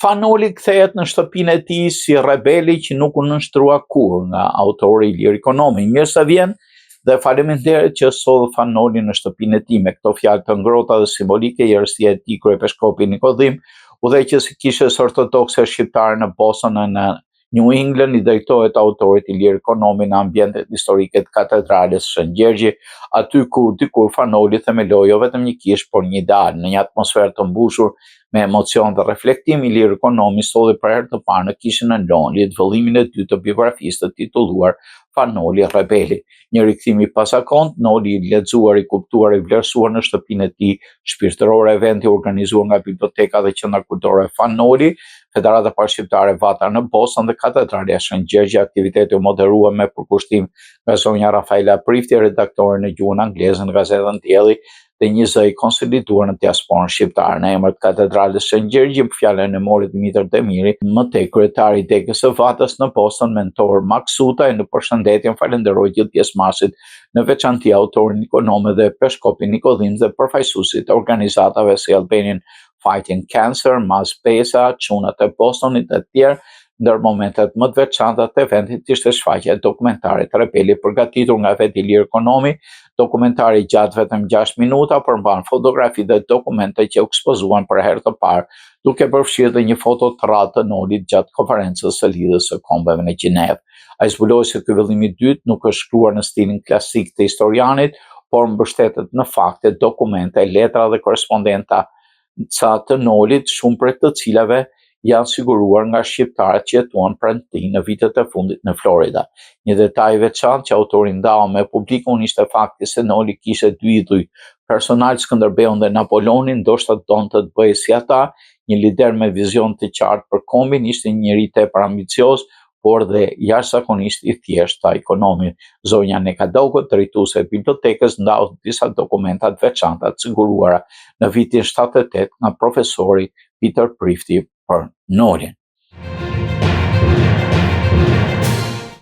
Fanoli kthehet në shtëpinë e tij si rebeli që nuk u nënshtrua kurrë nga autori lirik ekonomi. Mirë se vjen dhe faleminderit që solli Fanoli në shtëpinë e tij. Me këto fjalë të ngrohta dhe simbolike, jerësia e tij kryepiskopi Nikodhim, udhëheqës i kishës ortodokse shqiptare në Boston në New England, i drejtohet autorit i lirë ekonomi në ambientet historike të katedrales Shën Gjergji, aty ku dikur Fanoli themeloi jo vetëm një kishë, por një ideal. Në një atmosferë të mbushur me emocion dhe reflektim, i lirë ekonomi solli për herë të parë në kishën e Lonlit vëllimin e dytë të biografisë të titulluar Fanoli Rebeli. Një rikthim i pasakont, Noli i lexuar, i kuptuar, i vlerësuar në shtëpinë e tij shpirtërore, eventi organizuar nga Biblioteka dhe Qendra Kulturore Fanoli, Federata Parashqiptare Vatra në Boston dhe Katedrali e Shën Gjergji. Aktiviteti u moderua me përkushtim nga zonja Rafaela Prifti, redaktore në gjuhën angleze në gazetën Dielli, dhe një zë i konsoliduar në diasporën shqiptare. Në emër të Katedrales Shën Gjergji, fjalën e mori Dimitër Demiri, më tej kryetari i Degës së Vatrës në Boston, mentor Maksuta, e në përshëndetjen falenderoi gjithë pjesëmarrësit, në veçanti autorin ekonomi dhe peshkopin Nikodhim dhe përfaqësuesit e organizatave si Albanian Fighting Cancer, Mas Pesa, Çunat e Bostonit e tjerë. Ndër momentet më të veçanta të eventit ishte shfaqja e dokumentarit Rebeli, përgatitur nga vetë i lirë ekonomi. Dokumentari gjatë vetëm 6 minuta, përmban fotografi dhe dokumente që u ekspozuan për herë të parë, duke përfshirë dhe një foto të radhë të Nolit gjatë konferencës së lidhjes së kombeve në Gjinev. Ai zbuloi se ky vëllim i dytë nuk është shkruar në stilin klasik të historianit, por mbështetet në fakte, dokumente, letra dhe korrespondenca të Nolit, shumë prej të cilave janë siguruar nga shqiptarët që jetuan pranë tij në vitet e fundit në Florida. Një detaj i veçantë që autori ndau me publikun ishte fakti se Noli kishte dy idhuj personal, Skënderbeun dhe Napoleonin, ndoshta donte të bëhej si ata, një lider me vizion të qartë për kombin, ishte një njerëz tepër ambicioz, por dhe jashtëzakonisht i thjeshtë ekonomi. Zonja Nekadogo, drejtuese e bibliotekës, ndau disa dokumenta të veçanta të siguruara në vitin 78 nga profesori Peter Prifti për Nolin.